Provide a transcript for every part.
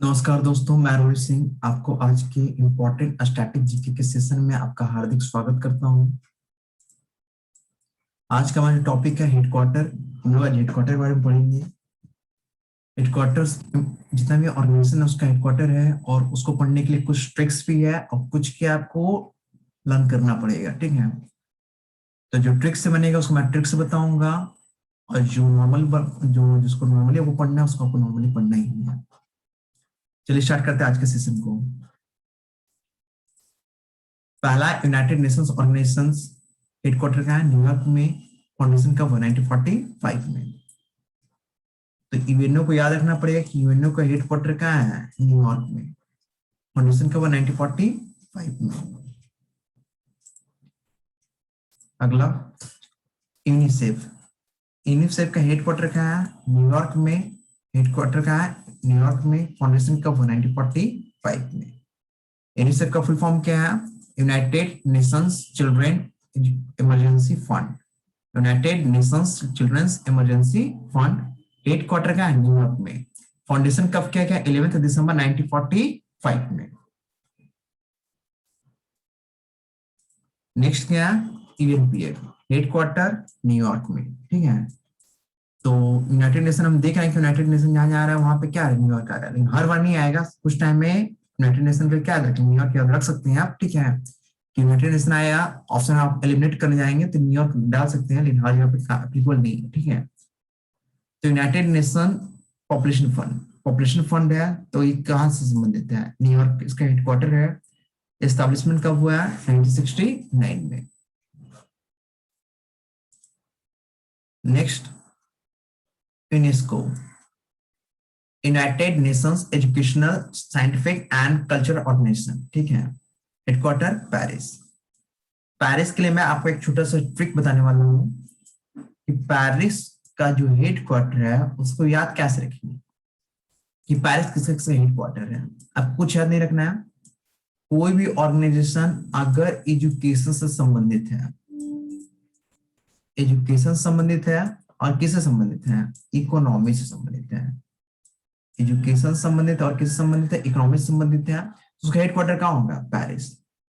नमस्कार दोस्तों, मैं रोहित सिंह आपको आज के इम्पोर्टेंट स्टैटिक जीके के सेशन में आपका हार्दिक स्वागत करता हूं। आज का हमारा टॉपिक है हेडक्वार्टर। हम लोग आज हेडक्वार्टर के बारे में पढ़ेंगे। हेडक्वार्टर्स जितना भी ऑर्गेनाइजेशन है उसका हेडक्वार्टर है, और उसको पढ़ने के लिए कुछ ट्रिक्स भी है और कुछ के आपको लर्न करना पड़ेगा। ठीक है, तो जो ट्रिक्स से बनेगा उसको मैं ट्रिक्स से बताऊंगा, और जो जो जिसको नॉर्मली वो पढ़ना है उसको आपको नॉर्मली पढ़ना ही है। चलिए स्टार्ट करते हैं आज के सेशन को। पहला, यूनाइटेड नेशंस ऑर्गेनाइजेशन हेडक्वार्टर का है न्यूयॉर्क में। फाउंडेशन का 1945 में। तो यूएनओ को याद रखना पड़ेगा कि यूएनओ का हेडक्वार्टर कहाँ है, न्यूयॉर्क में। फाउंडेशन का 1945 में। अगला, यूनिसेफ। यूनिसेफ का हेडक्वार्टर कहाँ है, न्यूयॉर्क में। हेडक्वार्टर कहाँ है, न्यूयॉर्क में। फाउंडेशन का 1945 में। यूनिसेफ का फुल फॉर्म क्या है, United Nations children emergency fund. United Nations children's emergency fund. Headquarter का है न्यूयॉर्क में। फाउंडेशन कब किया गया, 11 दिसंबर 1945 में। नेक्स्ट क्या है, यूएनपीएफ, हेडक्वार्टर न्यूयॉर्क में। ठीक है, तो यूनाइटेड नेशन हम देख रहे हैं कि यूनाइटेड नेशन जहां जा रहा है वहां पे क्या है, न्यूयॉर्क आ रहा है। लेकिन हर बार नहीं आएगा, कुछ टाइम में यूनाइटेड नेशन का क्या याद रखें, न्यूयॉर्क याद रख सकते हैं आप। ठीक है, कि यूनाइटेड नेशन आया, ऑप्शन आप एलिमिनेट करने जाएंगे तो न्यूयॉर्क डाल सकते हैं, लेकिन हर जगह पे एप्लीकेबल नहीं है। ठीक है, तो United nation population fund, population fund है, तो ये कहाँ से संबंधित है, न्यूयॉर्क इसका हेडक्वार्टर है। एस्टैब्लिशमेंट कब हुआ है, 1969 में। Next, UNESCO, United Nations educational scientific and cultural organisation. ठीक है, हेडक्वार्टर पेरिस। पेरिस के लिए मैं आपको एक छोटा सा ट्रिक बताने वाला हूँ कि पेरिस का जो हेडक्वार्टर है उसको याद कैसे रखेंगे, कि पेरिस किसका हेडक्वार्टर है। अब कुछ याद नहीं रखना है, कोई भी ऑर्गेनाइजेशन अगर एजुकेशन से संबंधित है, एजुकेशन संबंधित है, और किससे संबंधित है, इकोनॉमी से संबंधित है। एजुकेशन संबंधित और किससे संबंधित है, इकोनॉमी से संबंधित है, तो उसका हेडक्वार्टर कहाँ होगा, पेरिस।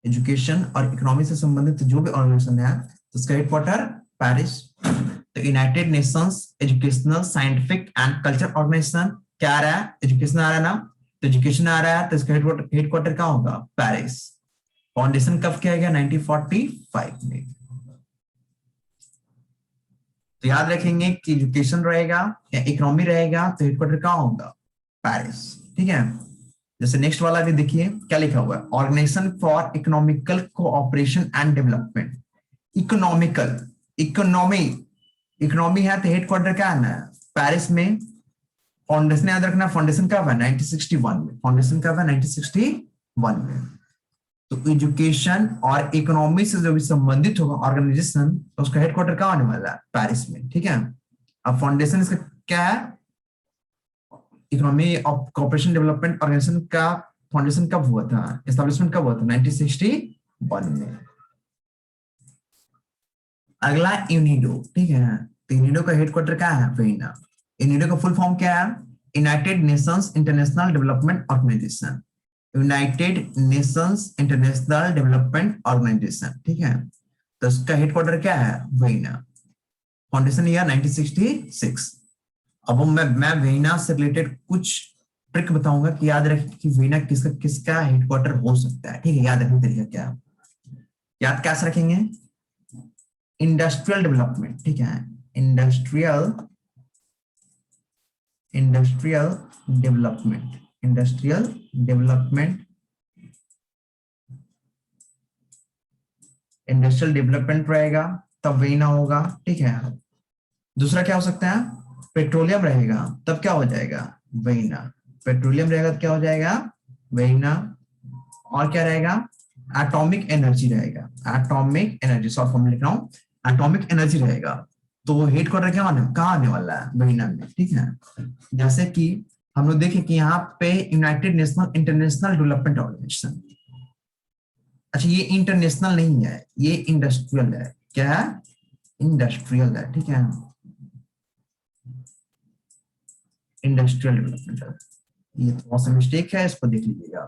एजुकेशन और इकोनॉमी से संबंधित जो भी ऑर्गेनाइजेशन है तो उसका हेडक्वार्टर पेरिस। तो United Nations educational scientific and culture organisation क्या आ रहा है, एजुकेशन आ रहा है ना, तो एजुकेशन आ रहा है तो इसका हेडक्वार्टर कहाँ होगा, पेरिस। फाउंडेशन कब किया गया, 1945 में। तो याद रखेंगे कि एजुकेशन रहेगा या इकोनॉमी रहेगा तो हेडक्वार्टर कहाँ होगा, पेरिस। ठीक है, जैसे नेक्स्ट वाला भी देखिए क्या लिखा हुआ है, organisation for economical cooperation and development. Economical, economy, economy है तो हेडक्वार्टर क्या है ना, पेरिस में। फाउंडेशन याद रखना, फाउंडेशन कब है, 1961 में। फाउंडेशन कब है, 1961 में। तो एजुकेशन और इकोनॉमी से जो भी संबंधित होगा ऑर्गेनाइजेशन तो उसका हेडक्वार्टर कहाँ होने वाला है, पेरिस में। ठीक है, अब फाउंडेशन इसका क्या है, economy of cooperation development organisation का फाउंडेशन कब हुआ था, एस्टैब्लिशमेंट कब हुआ था, 1961 में। अगला यूनिडो। ठीक है, तो यूनिडो का हेडक्वार्टर क्या है, वियना। यूनिडो का फुल फॉर्म क्या है, United Nations international development organisation. United Nations international development organisation. ठीक है, तो इसका हेडक्वार्टर क्या है, वियना। Foundation year 1966। अब मैं वियना से रिलेटेड कुछ ट्रिक बताऊंगा कि याद रखें कि वियना किसका किसका हेडक्वार्टर हो सकता है। ठीक है, याद रखने तरीका क्या, याद कैसे रखेंगे, इंडस्ट्रियल डेवलपमेंट। ठीक है, industrial, industrial development, industrial development, industrial development रहेगा तब वियना होगा। ठीक है, दूसरा क्या हो सकता है, पेट्रोलियम रहेगा तब क्या हो जाएगा, वियना। पेट्रोलियम रहेगा तो क्या हो जाएगा, वियना। और क्या रहेगा, एटॉमिक एनर्जी रहेगा, एटॉमिक एनर्जी, शॉर्ट फॉर्म लिख रहा हूँ, एटॉमिक एनर्जी रहेगा। तो हेडक्वार्टर क्या आने कहाँ आने वाला है, वियना में। ठीक है, जैसे कि हम लोग देखें कि यहाँ पे United National international development organisation, अच्छा ये इंटरनेशनल नहीं है, ये इंडस्ट्रियल है। क्या है, इंडस्ट्रियल है। ठीक है, इंडस्ट्रियल डेवलपमेंट है। ये थोड़ा सा मिस्टेक है, इसको देख लीजिएगा।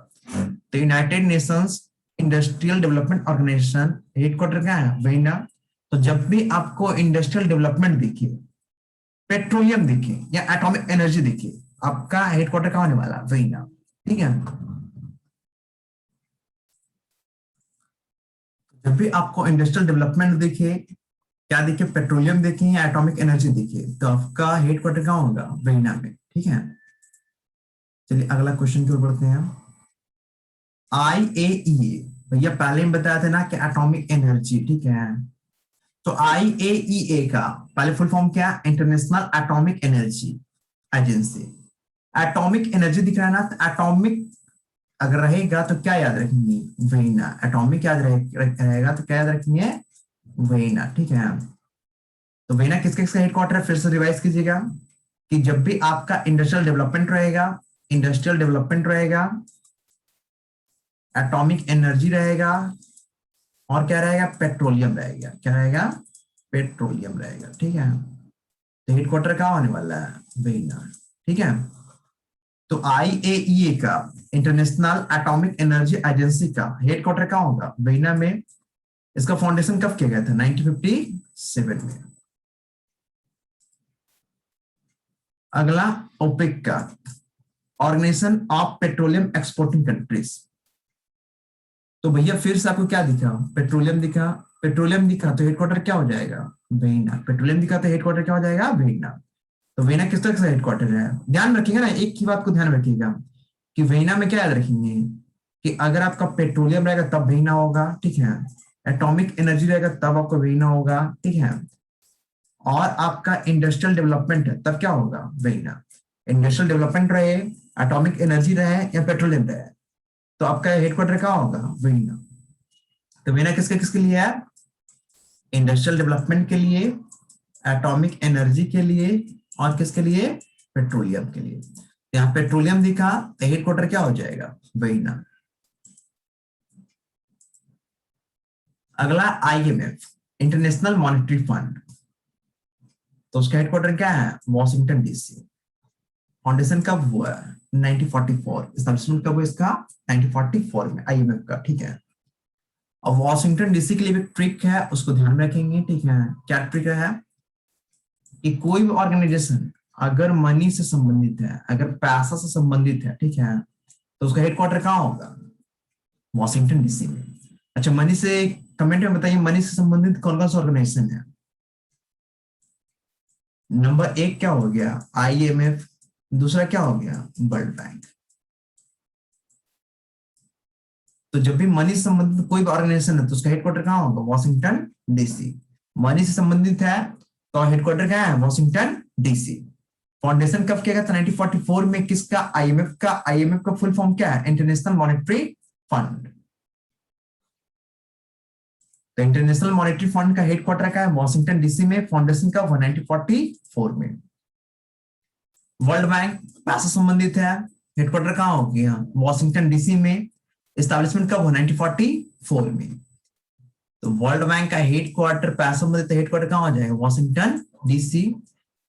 तो United Nations industrial development organisation headquarter क्या है, वेना। तो जब भी आपको इंडस्ट्रियल डेवलपमेंट दिखे, पेट्रोलियम दिखे या एटॉमिक एनर्जी दिखे, आपका हेडक्वार्टर कहाँ होने वाला, वेना। ठीक है, जब भी आपको इंडस्ट्रियल डेवलपमेंट दिखे, क्या दिखे, पेट्रोलियम दिखे या एटॉमिक एनर्जी दिखे, तो आपका हेडक्वार्टर कहाँ होगा, वेना में। ठीक है, चलिए अगला क्वेश्चन की ओर बढ़ते हैं। IAEA, भैया पहले ही बताया था ना कि एटॉमिक एनर्जी, ठीक है। तो IAEA का पहले फुल फॉर्म क्या, international atomic energy agency. Atomic energy दिख रहा है ना, तो एटॉमिक अगर रहेगा तो क्या याद रखेंगे, वेना। एटॉमिक याद रहेगा तो क्या याद रखेंगे, वेना। ठीक है, तो वेना किसके किसका हेडक्वार्टर है, फिर से रिवाइज कीजिएगा कि जब भी आपका इंडस्ट्रियल डेवलपमेंट रहेगा, इंडस्ट्रियल डेवलपमेंट रहेगा, एटॉमिक एनर्जी रहेगा, और क्या रहेगा, पेट्रोलियम रहेगा। क्या रहेगा, पेट्रोलियम रहेगा। ठीक है, तो हेडक्वार्टर कहाँ होने वाला है, वेना। ठीक है, तो IAEA का, इंटरनेशनल एटॉमिक एनर्जी एजेंसी का हेडक्वार्टर कहाँ होगा, वेना में। इसका फाउंडेशन कब किया गया था, 1957 में। अगला ओपेक का, organisation of petroleum exporting countries. तो भैया फिर से आपको क्या दिखा, पेट्रोलियम दिखा। पेट्रोलियम दिखा तो हेडक्वार्टर क्या हो जाएगा, वेना। पेट्रोलियम दिखा तो हेडक्वार्टर क्या हो जाएगा, वेना। तो वेना किस तरह से हेडक्वार्टर है, ध्यान रखिएगा ना, एक ही बात को ध्यान रखिएगा कि वेना में क्या याद रखेंगे कि अगर आपका पेट्रोलियम रहेगा तब वेना होगा। ठीक है, एटॉमिक एनर्जी रहेगा तब आपको वेना होगा। ठीक है, और आपका इंडस्ट्रियल डेवलपमेंट है तब क्या होगा, वेना। इंडस्ट्रियल डेवलपमेंट रहे, एटॉमिक एनर्जी रहे या पेट्रोलियम रहे, तो आपका हेडक्वार्टर कहाँ होगा, वेना। तो वेना किसके किसके लिए है, इंडस्ट्रियल डेवलपमेंट के लिए, एटॉमिक एनर्जी के लिए, और किसके लिए, पेट्रोलियम के लिए। यहाँ पेट्रोलियम दिखा तो हेडक्वार्टर क्या हो जाएगा, वेना। अगला IMF, इंटरनेशनल मॉनेटरी फंड। तो उसका हेडक्वार्टर क्या है, वॉशिंगटन DC। फाउंडेशन कब हुआ है, 1944। एस्टैब्लिशमेंट कब हुआ इसका, 1944 में, IMF का। ठीक है, और वॉशिंगटन DC के लिए भी ट्रिक है, उसको ध्यान में रखेंगे। ठीक है, क्या ट्रिक है कि कोई भी ऑर्गेनाइजेशन अगर मनी से संबंधित है, अगर पैसा से संबंधित है, ठीक है, तो उसका हेडक्वार्टर कहाँ होगा, वॉशिंगटन DC में। अच्छा, मनी से कमेंट में बताइए, मनी से संबंधित कौन कौन सा ऑर्गेनाइजेशन है। नंबर 1 क्या हो गया, IMF। दूसरा क्या हो गया, वर्ल्ड बैंक। तो जब भी मनी से संबंधित कोई भी ऑर्गेनाइजेशन है तो उसका हेडक्वार्टर कहाँ होगा, वॉशिंगटन DC। मनी से संबंधित है तो हेडक्वार्टर क्या है, वॉशिंगटन DC। फाउंडेशन कब किया गया था, 1944 में। किसका, IMF का। IMF का फुल फॉर्म क्या है, इंटरनेशनल मॉनेटरी फंड। तो इंटरनेशनल मॉनेटरी फंड का हेडक्वार्टर का है वॉशिंगटन DC में। फाउंडेशन का 1944 में। वर्ल्ड बैंक पैसा संबंधित है, हेडक्वार्टर कहाँ हो गया, वॉशिंगटन DC में। एस्टैब्लिशमेंट कब, 1944 में। तो वर्ल्ड बैंक का हेडक्वार्टर पैसा संबंधित हेडक्वार्टर कहाँ हो जाएगा, वॉशिंगटन DC।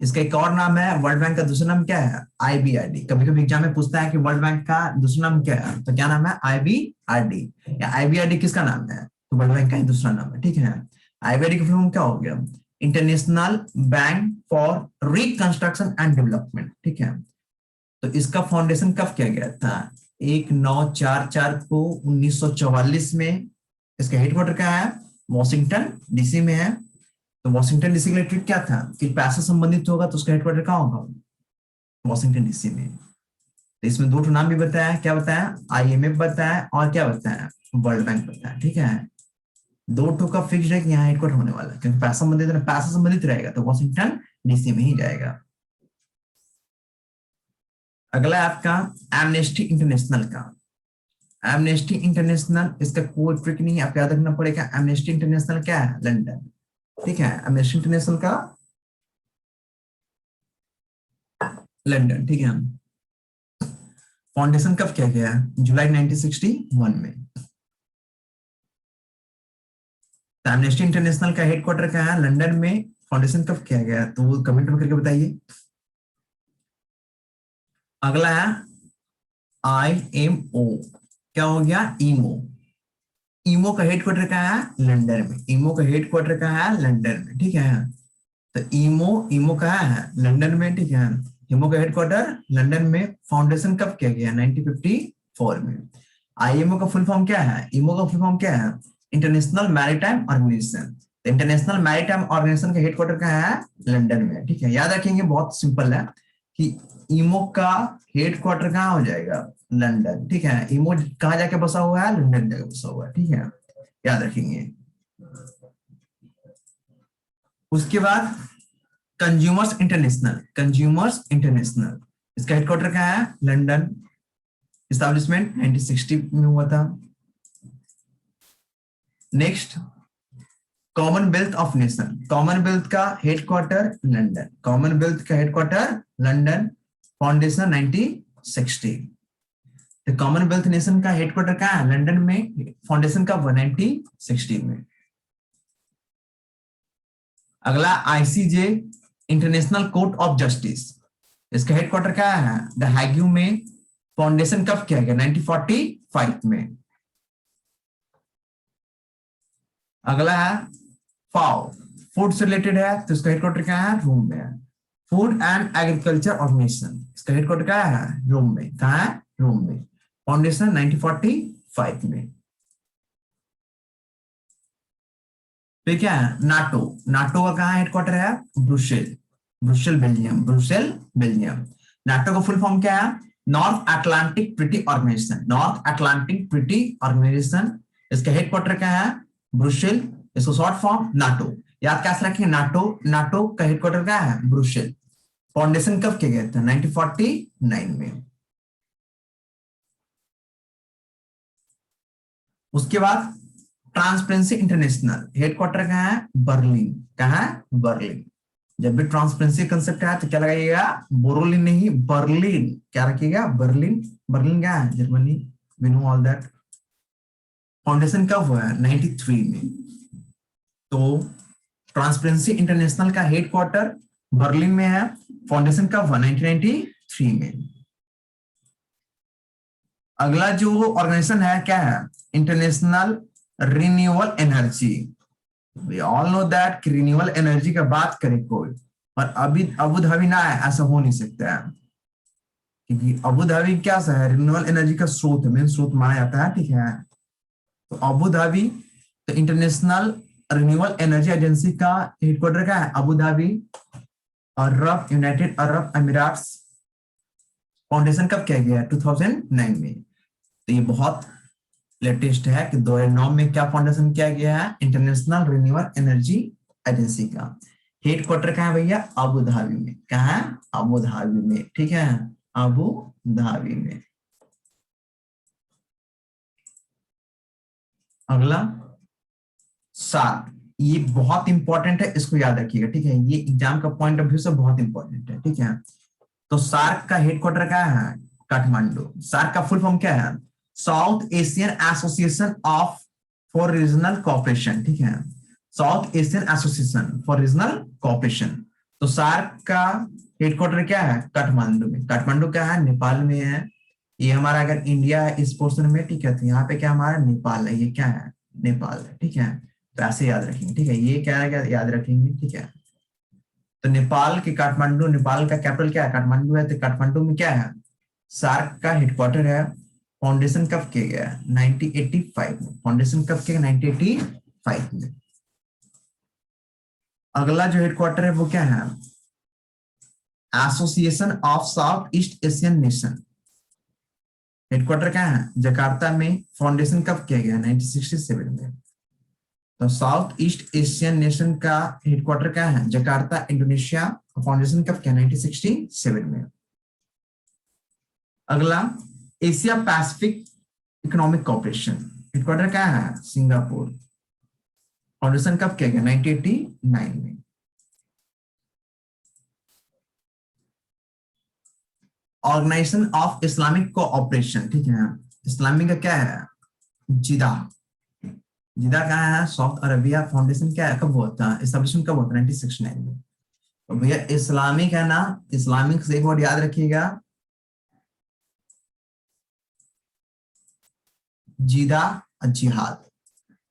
इसका एक और नाम है, वर्ल्ड बैंक का दूसरा नाम क्या है, IBRD। कभी कभी एग्जाम में पूछता है कि वर्ल्ड बैंक का दूसरा नाम क्या है, तो क्या नाम है, IBRD। या IBRD किसका नाम है, तो वर्ल्ड बैंक का ही दूसरा नाम है। ठीक है, IBRD का फुल फॉर्म क्या हो गया, international bank for reconstruction and development. ठीक है, तो इसका फाउंडेशन कब किया गया था, 1944 को, 1944 में। इसका हेडक्वार्टर क्या है, वॉशिंगटन DC में है। तो वॉशिंगटन DC के लिए ट्रिक क्या था कि पैसा संबंधित होगा तो उसका हेडक्वार्टर कहाँ होगा, वॉशिंगटन DC में। तो इसमें दो नाम भी बताया, क्या बताया, IMF बताया और क्या बताया, वर्ल्ड बैंक बताया। ठीक है, दो ठो का फिक्स है कि यहाँ हेडक्वार्टर होने वाला है, क्योंकि पैसा संबंधित रहेगा तो वॉशिंगटन DC में ही जाएगा। अगला है आपका एमनेस्टी इंटरनेशनल का। एमनेस्टी इंटरनेशनल, इसका कोई ट्रिक नहीं है, आपको याद रखना पड़ेगा। एमनेस्टी इंटरनेशनल क्या है, लंदन। ठीक है, एमनेस्टी इंटरनेशनल का लंदन। ठीक है, फाउंडेशन कब किया गया, जुलाई 1961 में। एमनेस्टी इंटरनेशनल का हेडक्वार्टर क्या है, लंदन में। फाउंडेशन कब किया गया, तो वो कमेंट में करके बताइए। अगला है IMO क्या हो गया, ईमो। ईमो का हेडक्वार्टर कहाँ है, लंदन में। ईमो का हेडक्वार्टर कहाँ है, लंदन में, ठीक है। तो ईमो, ईमो कहाँ है, लंदन में, ठीक है। ईमो का हेडक्वार्टर लंदन में। फाउंडेशन कब किया गया, 1954 में। आईएमओ का फुल फॉर्म क्या है, ईमो का फुल फॉर्म क्या है, international maritime organisation. International maritime organisation का हेडक्वार्टर कहाँ है, लंदन में, ठीक है। याद रखेंगे, बहुत सिंपल है कि ईमो का हेडक्वार्टर कहाँ हो जाएगा, लंदन, ठीक है। ईमो कहाँ जाके बसा हुआ है, लंदन जाके बसा हुआ है, ठीक है। याद रखेंगे। उसके बाद कंज्यूमर्स इंटरनेशनल, कंज्यूमर्स इंटरनेशनल, इसका हेडक्वार्टर कहाँ है, लंदन। इस्टेब्लिशमेंट 1960 में हुआ था। Next, Commonwealth of nation, Commonwealth का हेडक्वार्टर लंदन, कॉमनवेल्थ का हेडक्वार्टर लंदन। फाउंडेशन 1960। तो कॉमनवेल्थ नेशन का हेडक्वार्टर कहाँ है, लंदन में। फाउंडेशन का 1960 में। अगला ICJ, international court of justice, इसका हेडक्वार्टर क्या है, द हैग्यू में। फाउंडेशन कब किया गया, 1945 में। अगला है फाओ, फूड से रिलेटेड है, तो इसका हेडक्वार्टर क्या है, रोम में है। फूड एंड एग्रीकल्चर ऑर्गेनाइजेशन, इसका हेडक्वार्टर क्या है, रोम में। कहा है, रोम में। फाउंडेशन 1945 में। फिर क्या है, नाटो, नाटो का कहाँ हेडक्वार्टर है, Brussels, Brussels Belgium, Brussels Belgium. NATO का फुल फॉर्म क्या है, North Atlantic Treaty Organisation, North Atlantic Treaty Organisation. इसका हेडक्वार्टर क्या है, ब्रुसेल। इसको शॉर्ट फॉर्म नाटो, याद कैसे रखेंगे, नाटो, नाटो का हेडक्वार्टर क्या है, ब्रुसेल। फाउंडेशन कब किया गया था, 1949 में। उसके बाद ट्रांसपेरेंसी इंटरनेशनल, हेडक्वार्टर कहाँ है, बर्लिन। कहाँ है, बर्लिन। जब भी ट्रांसपेरेंसी कंसेप्ट है तो क्या लगाइएगा, बोरोलिन नहीं, बर्लिन। क्या रखिएगा, बर्लिन। बर्लिन क्या है, Germany, we know all that. Foundation कब हुआ है, 93 में। तो ट्रांसपेरेंसी इंटरनेशनल का हेडक्वार्टर बर्लिन में है। फाउंडेशन कब हुआ, 1993 में। अगला जो ऑर्गेनाइजेशन है क्या है, international renewable energy. We all know that कि रिन्यूएबल एनर्जी का बात करें कोई और अभी अबू धाबी ना है, ऐसा हो नहीं सकता है। क्योंकि अबू धाबी क्या सा है, रिन्यूएबल एनर्जी का स्रोत है, मेन स्रोत माना जाता है, ठीक है। तो अबू धाबी, तो इंटरनेशनल रिन्यूएबल एनर्जी एजेंसी का हेडक्वार्टर क्या है, अबू धाबी, अरब, यूनाइटेड अरब अमीरात। फाउंडेशन कब किया गया, 2009 में। तो ये बहुत लेटेस्ट है कि 2009 में क्या फाउंडेशन किया गया है, इंटरनेशनल रिन्यूएबल एनर्जी एजेंसी का। हेडक्वार्टर कहाँ है भैया, अबू धाबी में। कहाँ है, अबू धाबी में, ठीक है, अबू धाबी में। अगला सार्क, ये बहुत इंपॉर्टेंट है, इसको याद रखिएगा, ठीक है। ये एग्जाम का पॉइंट ऑफ व्यू से बहुत इंपॉर्टेंट है, ठीक है। तो सार्क का हेडक्वार्टर क्या है, काठमांडू। सार्क का फुल फॉर्म क्या है, south Asian association of for regional cooperation, ठीक है। South Asian association for regional cooperation. तो सार्क का हेडक्वार्टर क्या है, काठमांडू में। काठमांडू क्या है, नेपाल में है। ये हमारा अगर इंडिया है इस पोर्शन में, ठीक है, तो यहाँ पे क्या हमारा नेपाल है, ये क्या है, नेपाल है, ठीक है। तो ऐसे याद रखेंगे, ठीक है, ये क्या है, क्या याद रखेंगे, ठीक है। तो नेपाल के काठमांडू, नेपाल का कैपिटल क्या है, काठमांडू है। तो काठमांडू में क्या है, सार्क का हेडक्वार्टर है। फाउंडेशन कब किया गया, 1985 में। फाउंडेशन कब किया, 1985 में। अगला जो हेडक्वार्टर है वो क्या है, association of south east Asian nation. Headquarter क्या है, जकार्ता में। फाउंडेशन कब किया गया, 1967 में। तो साउथ ईस्ट एशियन नेशन का हेडक्वार्टर क्या है, जकार्ता, इंडोनेशिया। फाउंडेशन कब किया, 1967 में। अगला Asia Pacific economic corporation, headquarter क्या है, सिंगापुर। फाउंडेशन कब किया गया, 1989 में। ऑर्गेनाइजेशन ऑफ इस्लामिक कोऑपरेशन, ठीक है। इस्लामिक का क्या है, जिदा। जिदा कहाँ है, साउथ अरेबिया। फाउंडेशन क्या है, कब हुआ था, एस्टेब्लिशमेंट कब हुआ था, 1969 में। तो भैया इस्लामिक है ना, इस्लामिक से एक वर्ड याद रखिएगा, जिदा और जिहाद।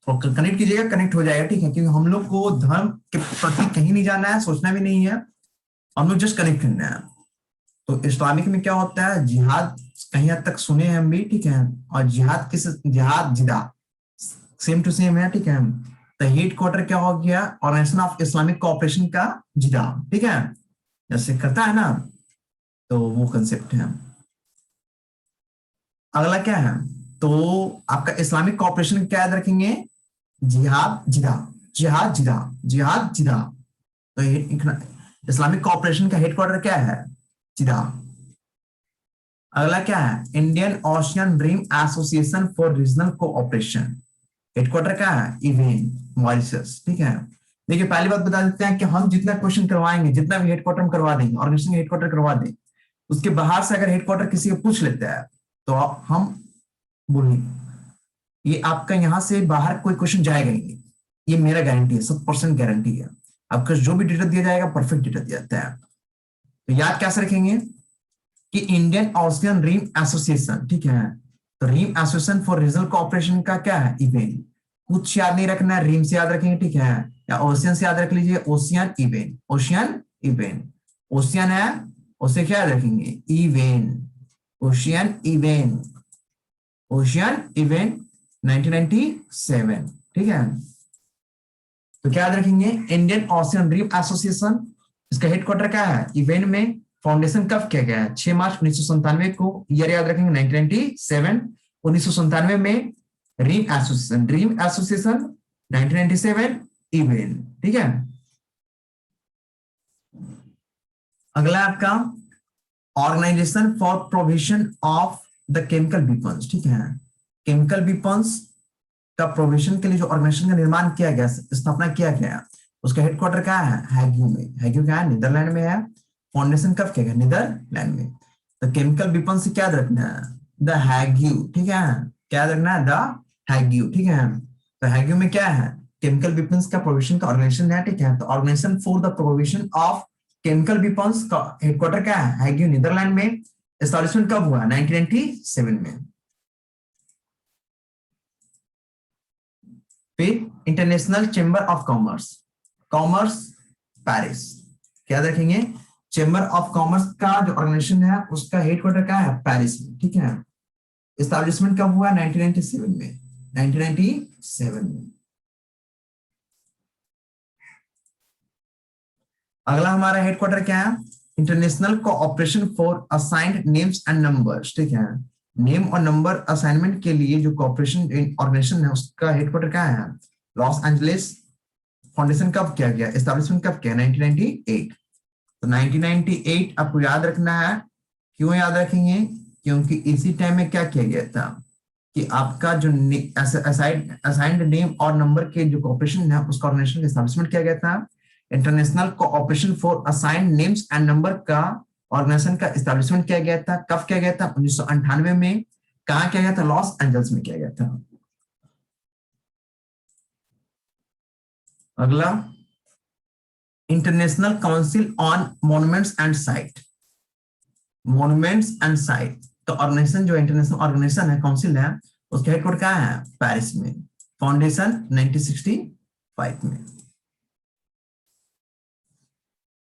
तो कनेक्ट कीजिएगा, कनेक्ट हो जाएगा, ठीक है, क्योंकि हम लोग को धर्म के प्रति कहीं नहीं जाना है, सोचना भी नहीं है, हम लोग जस्ट कनेक्ट करना है। तो इस्लामिक में क्या होता है, जिहाद कहीं हद तक सुने हैं हम भी, ठीक है, और जिहाद किस, जिहाद जिदा सेम टू सेम है, ठीक है। तो हेड क्वार्टर क्या हो गया, ऑर्गेनाइजेशन ऑफ इस्लामिक कोऑपरेशन का जिदा, ठीक है, जैसे करता है ना, तो वो कंसेप्ट है। अगला क्या है, तो आपका इस्लामिक कोऑपरेशन क्या याद रखेंगे, जिहाद जिदा, जिहाद जिदा, जिहाद जिदा। तो इस्लामिक कोऑपरेशन का हेडक्वार्टर क्या है, जिदा। अगला क्या है, Indian ocean dream association for regional cooperation, headquarter क्या है, इवेन, मॉरिशस, ठीक है। देखिए पहली बात बता देते हैं कि हम जितना क्वेश्चन करवाएंगे, जितना भी हेडक्वार्टर हम करवा देंगे, ऑर्गेनाइजेशन हेडक्वार्टर करवा दें, उसके बाहर से अगर हेडक्वार्टर किसी को पूछ लेता है तो हम बोलिए ये आपका यहां से बाहर कोई क्वेश्चन जाएगा ही नहीं, ये मेरा गारंटी है, 100% गारंटी है। आपका जो भी डेटा दिया जाएगा परफेक्ट डेटा दिया जाता है। तो याद कैसे रखेंगे कि इंडियन ओशियन रीम एसोसिएशन, ठीक है, तो रीम एसोसिएशन फॉर रीजनल कोऑपरेशन का क्या है, इवेन। कुछ याद नहीं रखना है, रीम से याद रखेंगे, ठीक है, या ओशियन से याद रख लीजिए, ocean even, ocean even, ocean है, उसे क्या याद रखेंगे, even, ocean even, ocean even 1997, ठीक है। तो क्या याद रखेंगे, इंडियन ओशियन ड्रीम एसोसिएशन, इसका हेडक्वार्टर क्या है, इवेंट में। फाउंडेशन कब किया गया है, 6 मार्च 1997 को, ईयर याद रखेंगे 1997, 1997 में dream association, dream association 1997 event, ठीक है। अगला आपका organisation for provision of the chemical weapons, ठीक है, केमिकल वेपन्स का प्रोविजन के लिए जो ऑर्गेनाइजेशन का निर्माण किया गया, स्थापना किया गया, उसका हेडक्वार्टर क्या है, हैग्यू में। हैग्यू क्या है, नीदरलैंड में है। फाउंडेशन कब किया गया, नीदरलैंड में। तो केमिकल वेपन से क्या रखना है, द हैग्यू, ठीक है, क्या रखना है, द हैग्यू, ठीक है। तो हैग्यू में क्या है, केमिकल वेपन्स का प्रोविजन का ऑर्गेनाइजेशन है, ठीक है। तो organisation for the provision of chemical weapons का हेडक्वार्टर क्या है, हैग्यू, नीदरलैंड में। एस्टैब्लिशमेंट कब हुआ, 1997 में। फिर international chamber of commerce, commerce Paris, क्या रखेंगे, चेंबर ऑफ कॉमर्स का जो ऑर्गेनाइजेशन है उसका हेडक्वार्टर क्या है, पेरिस में, ठीक है। एस्टैब्लिशमेंट कब हुआ, 1997 में, 1997 में। अगला हमारा हेडक्वार्टर क्या है, international cooperation for assigned names and numbers, ठीक है। नेम और नंबर असाइनमेंट के लिए जो कोऑपरेशन ऑर्गेनाइजेशन है उसका हेडक्वार्टर क्या है, लॉस एंजलिस। फाउंडेशन कब किया गया, एस्टैब्लिशमेंट कब किया, 1998। तो 1998 आपको याद रखना है, क्यों याद रखेंगे, क्योंकि इसी टाइम में क्या किया गया था कि आपका जो असाइंड नेम और नंबर के जो कोऑपरेशन है उसका ऑर्गेनाइजेशन का एस्टैब्लिशमेंट किया गया था। International cooperation for assigned names and number का ऑर्गेनाइजेशन का एस्टैब्लिशमेंट किया गया था, कब किया गया था, 1998 में। कहां किया गया था, लॉस एंजल्स में किया गया था। अगला international council on monuments and site, monuments and site तो ऑर्गेनाइजेशन, जो इंटरनेशनल ऑर्गेनाइजेशन है, काउंसिल है, उसका हेडक्वार्टर कहाँ है, पेरिस में। फाउंडेशन 1965 में।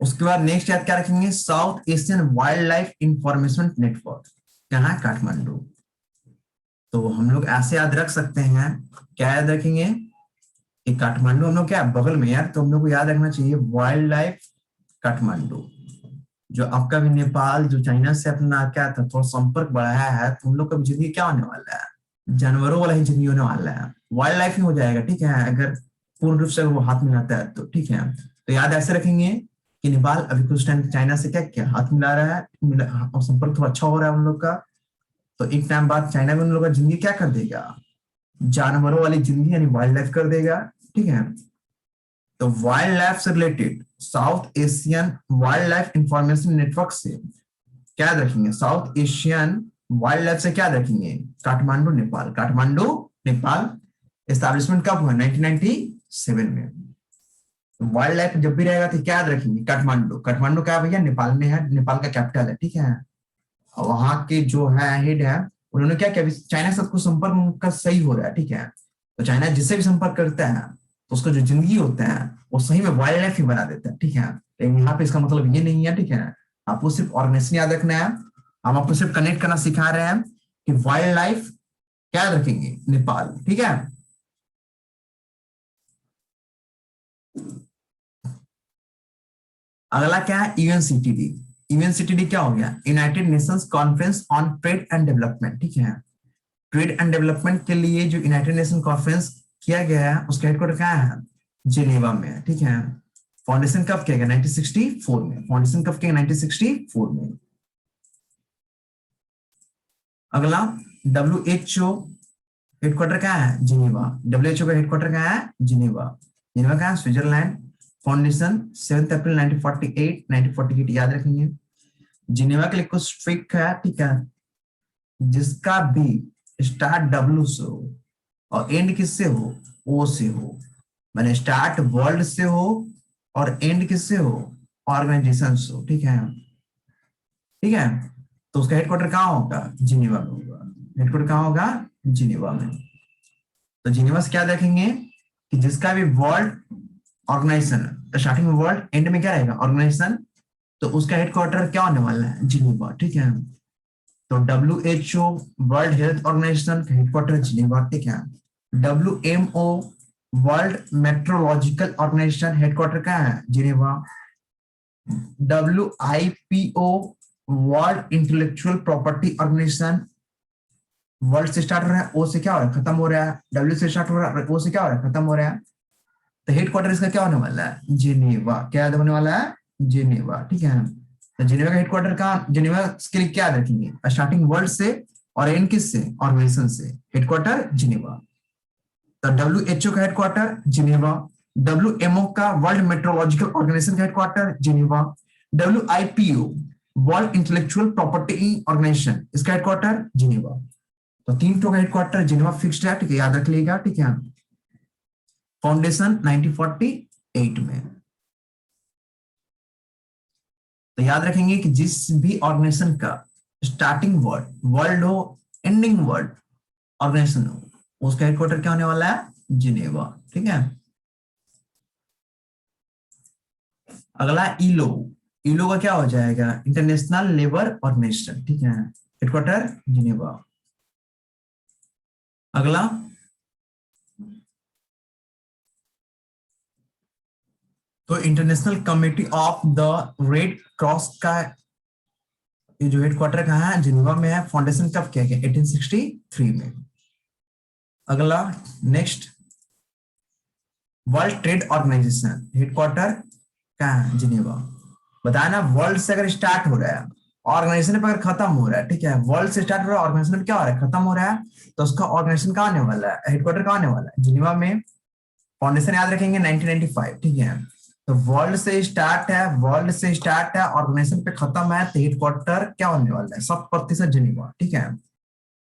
उसके बाद नेक्स्ट याद क्या रखेंगे, south Asian wild life information network, कहाँ, काठमांडू। तो हम लोग ऐसे याद रख सकते हैं, क्या याद रखेंगे कि काठमांडू हम लोग क्या बगल में यार, तो हम लोग को याद रखना चाहिए वाइल्ड लाइफ काठमांडू। जो आपका भी नेपाल जो चाइना से अपना क्या था थोड़ा संपर्क बढ़ाया है, तो हम लोग का भी जिंदगी क्या होने वाला है, जानवरों वाला ही जिंदगी होने वाला है, वाइल्ड लाइफ ही हो जाएगा, ठीक है, अगर पूर्ण रूप से वो हाथ मिलाता है तो, ठीक है। तो याद ऐसे रखेंगे कि नेपाल अभी कुछ टाइम चाइना से क्या क्या हाथ मिला रहा है, और संपर्क थोड़ा अच्छा हो रहा है हम लोग का। तो एक टाइम बाद चाइना में उन लोग का जिंदगी क्या कर देगा, जानवरों वाली जिंदगी यानी वाइल्ड लाइफ कर देगा, ठीक है। तो वाइल्ड लाइफ से related south Asian wild life information network से क्या रखेंगे, साउथ एशियन वाइल्ड लाइफ से क्या रखेंगे, काठमांडू नेपाल, काठमांडू नेपाल। एस्टैब्लिशमेंट कब हुआ, 1997 में। वाइल्ड लाइफ जब भी रहेगा तो क्या याद रखेंगे, काठमांडू, काठमांडू क्या भैया नेपाल में है, नेपाल का कैपिटल है, ठीक है। वहां के जो है हेड है उन्होंने क्या किया, चाइना के साथ कुछ संपर्क उनका सही हो रहा है, ठीक है, तो चाइना जिससे भी संपर्क करता है तो उसका जो जिंदगी होता है वो सही में वाइल्ड लाइफ ही बना देता है, ठीक है। लेकिन यहाँ पे इसका मतलब ये नहीं है, ठीक है, आपको सिर्फ ऑर्गेनाइजेशन याद रखना है। हम आपको सिर्फ कनेक्ट करना सिखा रहे हैं कि वाइल्ड लाइफ क्या याद रखेंगे, नेपाल, ठीक है। अगला क्या है, यूएनसीटीडी। यूएनसीटीडी क्या हो गया, United Nations conference on trade and development, ठीक है। ट्रेड एंड डेवलपमेंट के लिए जो यूनाइटेड नेशन कॉन्फ्रेंस किया गया है उसका हेडक्वार्टर कहाँ है, जिनेवा में, ठीक है। फाउंडेशन कब किया गया, 1964 में। फाउंडेशन कब किया गया, 1964 में। अगला डब्ल्यूएचओ हेडक्वार्टर कहाँ है, जिनेवा। डब्ल्यूएचओ का हेडक्वार्टर कहाँ है, जिनेवा। जिनेवा कहाँ है, स्विट्जरलैंड। फाउंडेशन 7 अप्रैल 1948 याद रखेंगे। जिनेवा के लिए कुछ ट्रिक है, ठीक है, जिसका भी स्टार्ट डब्ल्यू से हो और एंड किससे हो, ओ से हो, मैंने स्टार्ट वर्ल्ड से हो और एंड किससे हो, ऑर्गेनाइजेशन से हो, ठीक है, ठीक है। तो उसका हेडक्वार्टर कहाँ होगा, जिनेवा में होगा। हेडक्वार्टर कहाँ होगा, जिनेवा में। तो जिनेवा से क्या देखेंगे कि जिसका भी वर्ल्ड ऑर्गेनाइजेशन, स्टार्टिंग में वर्ल्ड, एंड में क्या रहेगा, ऑर्गेनाइजेशन, तो उसका हेडक्वार्टर क्या होने वाला है, जिनेवा, ठीक है। तो WHO वर्ल्ड हेल्थ ऑर्गेनाइजेशन का हेडक्वार्टर जिनेवा, ठीक है। WMO World Meteorological Organisation headquarter कहाँ है, Geneva. WIPO World Intellectual Property Organisation, world से स्टार्ट हो रहा है, ओ से क्या हो रहा है, खत्म हो रहा है, डब्ल्यू से स्टार्ट हो रहा है, ओ से क्या हो रहा है, खत्म हो रहा है। तो हेडक्वार्टर इसका क्या होने वाला है, जिनेवा। क्या होने वाला है, जिनेवा, ठीक है। तो जिनेवा का हेडक्वार्टर कहाँ, जिनेवा के लिए क्या रखेंगे, स्टार्टिंग वर्ल्ड से और एंड किस से, ऑर्गेनाइजेशन से, हेडक्वार्टर जिनेवा। तो डब्ल्यूएचओ का हेडक्वार्टर जिनेवा। WMO का वर्ल्ड मेट्रोलॉजिकल ऑर्गेनाइजेशन का headquarter Geneva. WIPO World Intellectual Property Organisation, इसका हेडक्वार्टर जिनेवा। तो 3 का हेडक्वार्टर जिनेवा फिक्स्ड है, ठीक है, याद रख लीजिएगा, ठीक है। फाउंडेशन 1948 में। तो याद रखेंगे कि जिस भी ऑर्गेनाइजेशन का स्टार्टिंग वर्ड वर्ल्ड हो, एंडिंग वर्ड ऑर्गेनाइजेशन हो, उसका हेडक्वार्टर क्या होने वाला है, जिनेवा, ठीक है। अगला इलो। इलो का क्या हो जाएगा, इंटरनेशनल लेबर ऑर्गेनाइजेशन, ठीक है, हेडक्वार्टर जिनेवा। अगला तो international committee of the red cross का ये जो हेडक्वार्टर कहाँ है, जिनेवा में है। फाउंडेशन कब किया गया, 1863 में। अगला next World Trade Organisation headquarter कहाँ है, जिनेवा। बताया ना, वर्ल्ड से अगर स्टार्ट हो रहा है, ऑर्गेनाइजेशन पे अगर खत्म हो रहा है, ठीक है, वर्ल्ड से स्टार्ट हो रहा है, ऑर्गेनाइजेशन पे क्या हो रहा है, खत्म हो रहा है, तो उसका ऑर्गेनाइजेशन कहाँ आने वाला है, हेडक्वार्टर कहाँ आने वाला है, जिनेवा में। फाउंडेशन याद रखेंगे 1995, ठीक है। तो वर्ल्ड से स्टार्ट है, वर्ल्ड से स्टार्ट है, ऑर्गेनाइजेशन पे खत्म है, तो हेडक्वार्टर क्या होने वाला है, 100% जिनेवा, ठीक है।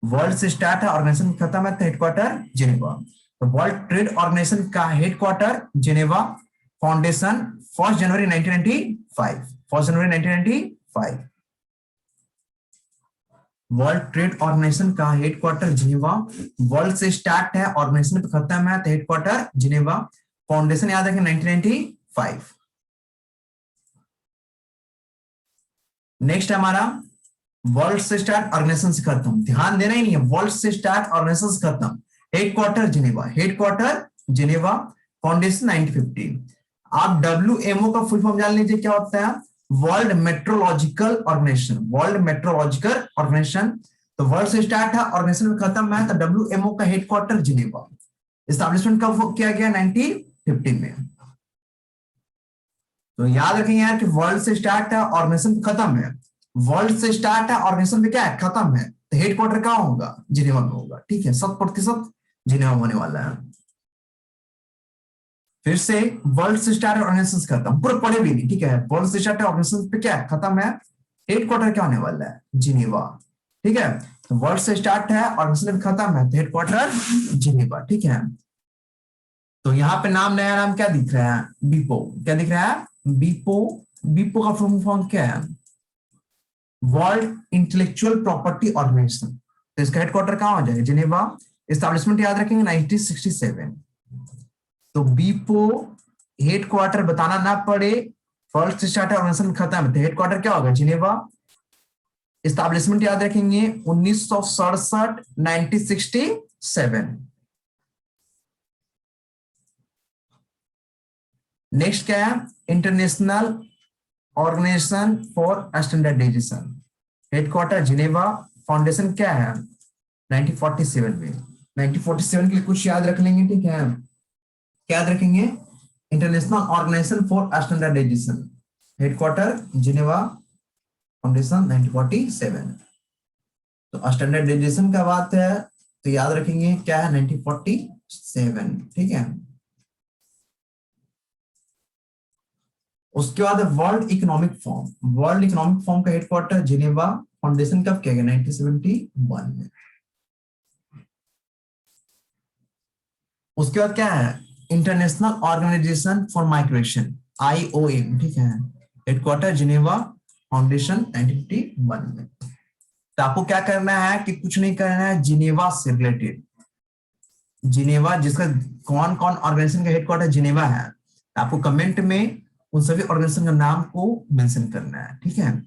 वर्ल्ड से स्टार्ट है, ऑर्गेनाइजेशन खत्म है, तो हेडक्वार्टर जिनेवा। तो वर्ल्ड ट्रेड ऑर्गेनाइजेशन का हेडक्वार्टर जिनेवा। फाउंडेशन 1 जनवरी 1995, 1 जनवरी 1995। वर्ल्ड ट्रेड ऑर्गेनाइजेशन का हेडक्वार्टर जिनेवा। वर्ल्ड से स्टार्ट है, ऑर्गेनाइजेशन पे खत्म है, तो हेडक्वार्टर जिनेवा। फाउंडेशन याद रखें 1995। नेक्स्ट हमारा वर्ल्ड से स्टार्ट, ऑर्गेनाइजेशन से खत्म, ध्यान देना ही नहीं है, वर्ल्ड से स्टार्ट, ऑर्गेनाइजेशन से खत्म, headquarter Geneva, headquarter Geneva. Foundation 1950। आप WMO का फुल फॉर्म जान लीजिए क्या होता है, World Meteorological Organisation, World Meteorological Organisation. तो वर्ल्ड से स्टार्ट है, ऑर्गेनाइजेशन में खत्म है, तो WMO का हेडक्वार्टर जिनेवा। एस्टैब्लिशमेंट कब किया गया, 1950 में। तो याद रखेंगे यार कि वर्ल्ड से स्टार्ट है, ऑर्गेनाइजेशन खत्म है, वर्ल्ड से स्टार्ट है, ऑर्गेनाइजेशन पे क्या है, खत्म है, तो हेडक्वार्टर कहाँ होगा, जिनेवा में होगा, ठीक है, 100% जिनेवा होने वाला है। फिर से वर्ल्ड से स्टार्ट है, ऑर्गेनाइजेशन खत्म, पूरा पढ़े भी नहीं, ठीक है, वर्ल्ड से स्टार्ट है, ऑर्गेनाइजेशन पे क्या है, खत्म है, हेडक्वार्टर क्या होने वाला है, जिनेवा, ठीक है। तो वर्ल्ड से स्टार्ट है, ऑर्गेनाइजेशन खत्म है, तो हेडक्वार्टर जिनेवा, ठीक है। तो यहाँ पे नाम, नया नाम क्या दिख रहा है, बीपो, क्या दिख रहा है, बीपो। बीपो का फुल फॉर्म क्या है, वर्ल्ड इंटेलेक्चुअल प्रॉपर्टी ऑर्गेनाइजेशन, तो इसका हेडक्वार्टर कहाँ हो जाएगा, जिनेवा। एस्टैब्लिशमेंट याद रखेंगे 1967। तो बीपो हेडक्वार्टर बताना ना पड़े, फर्स्ट स्टार्ट है ऑर्गेनाइजेशन खत्म, तो हेडक्वार्टर क्या होगा, जिनेवा। एस्टैब्लिशमेंट याद रखेंगे 1967, 1967। नेक्स्ट क्या है, international organisation for standardisation, headquarter Geneva, foundation क्या है 1947 में। 1947 के लिए कुछ याद रख लेंगे, ठीक है, क्या याद रखेंगे, international organisation for standardisation, headquarter Geneva, foundation 1947। तो स्टैंडर्डाइजेशन का बात है तो याद रखेंगे क्या है 1947, ठीक है। उसके बाद World Economic Forum, World Economic Forum का हेडक्वार्टर जिनेवा, फाउंडेशन कब किया गया 1971 में। उसके बाद क्या है, international organisation for migration, IOM, ठीक है, हेडक्वार्टर जिनेवा, फाउंडेशन 1951 में। तो आपको क्या करना है कि कुछ नहीं करना है, जिनेवा से रिलेटेड, जिनेवा जिसका कौन कौन ऑर्गेनाइजेशन का हेडक्वार्टर जिनेवा है, आपको कमेंट में उन सभी ऑर्गेनाइजेशन का नाम को मेंशन करना है, ठीक है।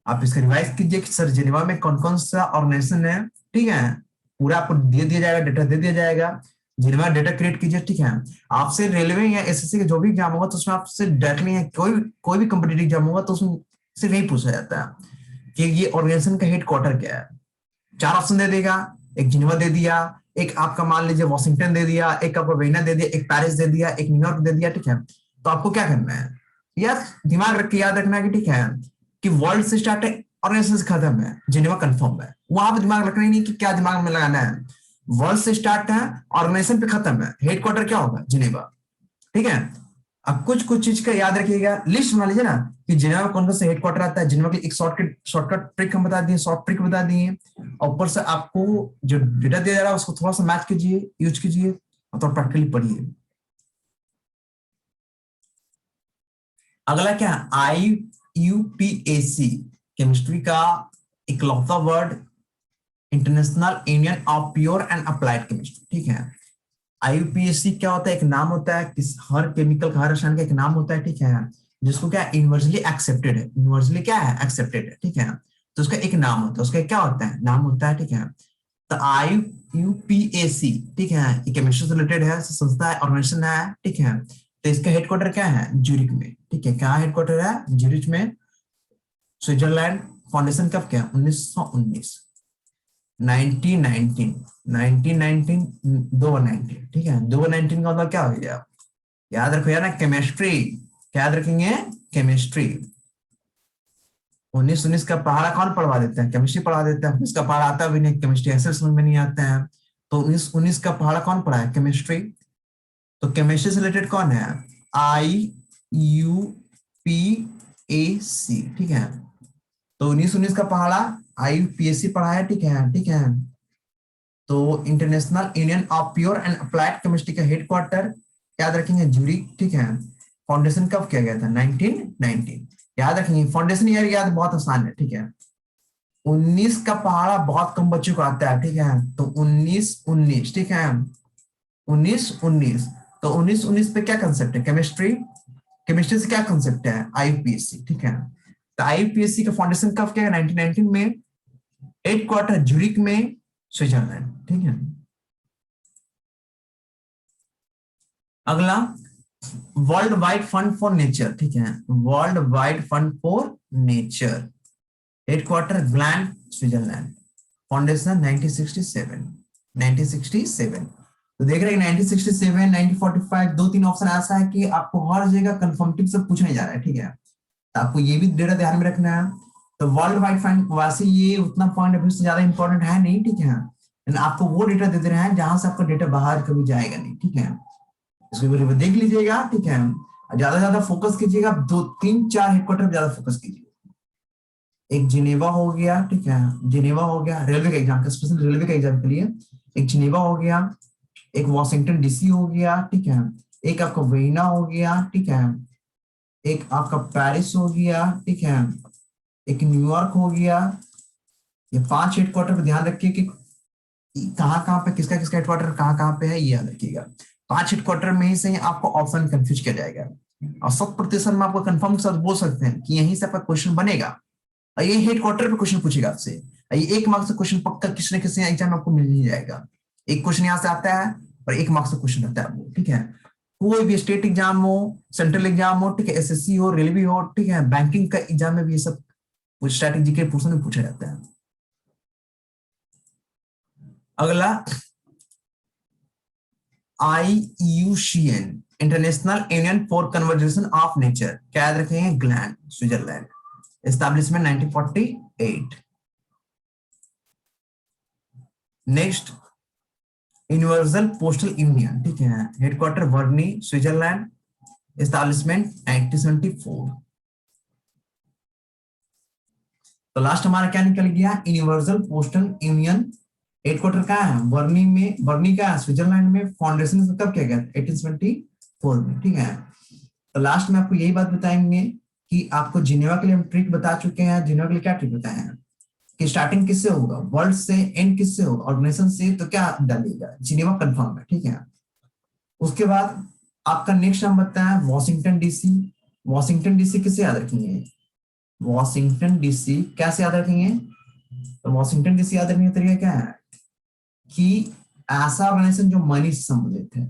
आप इसका रिवाइज कीजिए कि सर जिनेवा में कौन कौन सा ऑर्गेनाइजेशन है, ठीक है, पूरा आपको दे दिया जाएगा, डेटा दे दिया जाएगा, जिनेवा डेटा क्रिएट कीजिए, ठीक है। आपसे रेलवे या SSC का जो भी एग्जाम होगा तो उसमें आपसे डायरेक्टली कोई भी कम्पिटेटिव एग्जाम होगा तो उसमें से नहीं पूछा जाता है कि ये ऑर्गेनाइजेशन का हेडक्वार्टर क्या है। 4 ऑप्शन दे देगा, एक जिनेवा दे दिया, एक आपका मान लीजिए वॉशिंगटन दे दिया, एक आपको वेना दे दिया, एक पेरिस दे दिया, एक न्यूयॉर्क दे दिया, ठीक है। तो आपको क्या करना है, यार दिमाग रख के याद रखना है कि ठीक है कि वर्ल्ड से स्टार्ट है, ऑर्गेनाइजेशन से खत्म है, जिनेवा कंफर्म है, वहां पे दिमाग रखना ही नहीं कि क्या दिमाग में लगाना है। वर्ल्ड से स्टार्ट है, ऑर्गेनाइजेशन पे खत्म है, हेडक्वार्टर क्या होगा, जिनेवा, ठीक है। अब कुछ कुछ चीज का याद रखिएगा, लिस्ट बना लीजिए ना कि जिनेवा में कौन कौन से हेडक्वार्टर आता है, जिनेवा की एक शॉर्टकट ट्रिक हम बता दिए, शॉर्ट ट्रिक बता दिए, और ऊपर से आपको जो डेटा दिया जा रहा है उसको थोड़ा सा मैच कीजिए, यूज कीजिए और थोड़ा प्रैक्टिकली पढ़िए। अगला क्या है, IUPAC, केमिस्ट्री का इकलौता word, international union of pure and applied chemistry, ठीक है। IUPAC क्या होता है, एक नाम होता है, किस हर केमिकल का, हर रसायन का एक नाम होता है, ठीक है, जिसको क्या यूनिवर्सली एक्सेप्टेड है, यूनिवर्सली क्या है, एक्सेप्टेड है, ठीक है। तो उसका एक नाम होता है, उसका क्या होता है, नाम होता है, ठीक है। तो IUPAC, ठीक है, ये केमिस्ट्री से रिलेटेड है, संस्था है, ऑर्गेनाइजेशन है, ठीक है। तो इसका हेडक्वार्टर क्या है, ज्यूरिक में, ठीक है, क्या हेडक्वार्टर है, ज्यूरिक में, स्विट्जरलैंड। फाउंडेशन कब क्या, 1919, 1919, 1919, 2019, ठीक है। 2019 का मतलब क्या हो गया, याद रखो यार ना, केमिस्ट्री, क्या याद रखेंगे, केमिस्ट्री। 1919 का पहाड़ा कौन पढ़वा देता है, केमिस्ट्री पढ़ा देता है, इसका पहाड़ा आता भी नहीं, केमिस्ट्री ऐसे समझ में नहीं आता है। तो 1919 का पहाड़ा कौन पढ़ा है, केमिस्ट्री। तो केमिस्ट्री से रिलेटेड कौन है, IUPAC, ठीक है। तो 1919 का पहाड़ा IUPAC पढ़ा है, ठीक है, ठीक है। तो international union of pure and applied chemistry का हेडक्वार्टर याद रखेंगे ज्यूरिक, ठीक है। फाउंडेशन कब किया गया था, 1919, याद रखेंगे। फाउंडेशन ईयर याद बहुत आसान है, ठीक है। 19 का पहाड़ा बहुत कम बच्चों को आता है, ठीक है, तो 1919, ठीक है, 1919। तो 1919 पे क्या कंसेप्ट है, केमिस्ट्री, केमिस्ट्री से क्या कंसेप्ट है, IUPAC, ठीक है। तो IUPAC का फाउंडेशन कब किया गया, 1919 में, हेडक्वार्टर ज्यूरिक में, स्विट्जरलैंड, ठीक है। अगला world wide fund for nature, ठीक है, world wide fund for nature, headquarter gland, Switzerland, foundation 1967, 1967। तो देख रहे हैं 1967, 1945, 2-3 ऑप्शन ऐसा है कि आपको हर जगह कंफर्मेटिव से पूछने जा रहा है, ठीक है। तो आपको ये भी डेटा ध्यान में रखना है। तो वर्ल्ड वाइड फंड वैसे ये उतना पॉइंट अभी से ज्यादा इंपॉर्टेंट है नहीं, ठीक है, लेकिन आपको वो डेटा दे रहे हैं जहां से आपका डेटा बाहर कभी जाएगा नहीं, ठीक है। इसको वीडियो में देख लीजिएगा, ठीक है, ज्यादा ज्यादा फोकस कीजिएगा, 2-3-4 हेडक्वार्टर ज्यादा फोकस कीजिए। एक जिनेवा हो गया, ठीक है, जिनेवा हो गया रेलवे का एग्जाम का, स्पेशल रेलवे का एग्जाम के लिए, एक जिनेवा हो गया, एक वॉशिंगटन DC हो गया, ठीक है, एक आपका वेना हो गया, ठीक है, एक आपका पेरिस हो गया, ठीक है, एक न्यूयॉर्क हो गया। ये 5 हेडक्वार्टर पर ध्यान रखिए कि कहाँ पे किसका किसका हेडक्वार्टर कहाँ पे है, ये याद रखिएगा। 5 हेडक्वार्टर में ही से आपको ऑप्शन कंफ्यूज किया जाएगा, और 100% में आपको कंफर्म के साथ बोल सकते हैं कि यहीं से आपका क्वेश्चन बनेगा, और ये हेडक्वार्टर पे क्वेश्चन पूछेगा आपसे। ये 1 मार्क्स से क्वेश्चन पक्का किसी न किसी एग्जाम में आपको मिल ही जाएगा। एक क्वेश्चन यहाँ से आता है और 1 मार्क्स से क्वेश्चन आता है वो, ठीक है। कोई भी स्टेट एग्जाम हो, सेंट्रल एग्जाम हो, ठीक है, एसएससी हो, रेलवे हो, ठीक है, बैंकिंग का एग्जाम में भी ये सब स्ट्रैटेजी के पोर्शन में पूछा जाता है। अगला IUCN, international union for conversation of nature, क्या याद रखेंगे, gland, Switzerland, establishment 1948। Next universal postal union, ठीक है, हेडक्वार्टर वर्नी, स्विट्जरलैंड, एस्टैब्लिशमेंट 1974। तो लास्ट हमारा क्या निकल गया, यूनिवर्सल पोस्टल यूनियन, हेडक्वार्टर कहाँ है, बर्नी में, बर्नी का स्विट्जरलैंड में, फाउंडेशन कब किया गया, 1874 में, ठीक है। तो लास्ट में आपको यही बात बताएंगे कि आपको जिनेवा के लिए हम ट्रिक बता चुके हैं। जिनेवा के लिए क्या ट्रिक बताए हैं कि स्टार्टिंग किससे होगा, वर्ल्ड से, एंड किससे होगा, ऑर्गेनाइजेशन से, तो क्या डालिएगा, जिनेवा कंफर्म है, ठीक है। उसके बाद आपका नेक्स्ट हम बताया वॉशिंगटन डीसी। वॉशिंगटन डीसी किससे याद रखेंगे, वॉशिंगटन डीसी कैसे याद रखेंगे, तो वॉशिंगटन डीसी याद रखने का तरीका क्या है कि ऐसा ऑर्गेनाइजेशन जो मनी से संबंधित है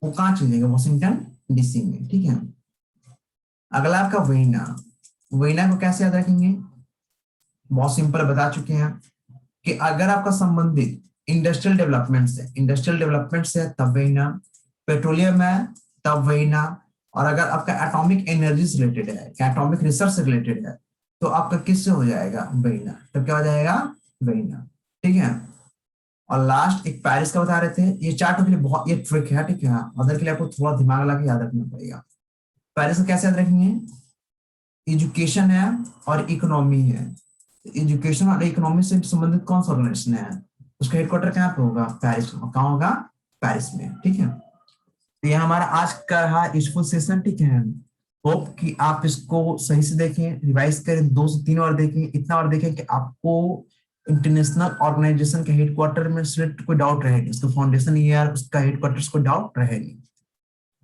वो कहाँ चलेगा, वॉशिंगटन डीसी में, ठीक है। अगला आपका वेना, वेना को कैसे याद रखेंगे, बहुत सिंपल बता चुके हैं कि अगर आपका संबंधित इंडस्ट्रियल डेवलपमेंट से, इंडस्ट्रियल डेवलपमेंट से तब वेना, पेट्रोलियम है तब वेना, और अगर आपका एटॉमिक एनर्जी से रिलेटेड है, एटॉमिक रिसर्च से रिलेटेड है, तो आपका किससे हो जाएगा, वेना, तब क्या हो जाएगा, वेना, ठीक है। और लास्ट एक पेरिस का बता रहे थे, ये चार्ट के लिए बहुत, ये ट्रिक है, ठीक है, अदर के लिए आपको थोड़ा दिमाग लगा के याद रखना पड़ेगा। पेरिस को कैसे याद रखेंगे, एजुकेशन है और इकोनॉमी है, एजुकेशन और इकोनॉमी से संबंधित कौन सा ऑर्गेनाइजेशन है, उसका हेडक्वार्टर कहाँ पे होगा, पेरिस में, कहाँ होगा, पेरिस में, ठीक है। तो ये हमारा आज का रहा यूजफुल सेशन, ठीक है। होप कि आप इसको सही से देखें, रिवाइज करें, 2 से 3 बार देखें, इतना बार देखें कि आपको इंटरनेशनल ऑर्गेनाइजेशन के हेडक्वार्टर में सिर्फ कोई डाउट रहेगी, उसका फाउंडेशन ईयर, उसका हेडक्वार्टर्स को डाउट रहेगी।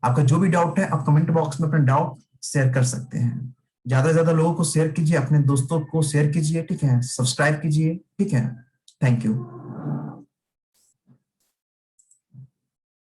आपका जो भी डाउट है आप कमेंट बॉक्स में अपना डाउट शेयर कर सकते हैं। ज्यादा से ज्यादा लोगों को शेयर कीजिए, अपने दोस्तों को शेयर कीजिए, ठीक है, सब्सक्राइब कीजिए, ठीक है। Thank you.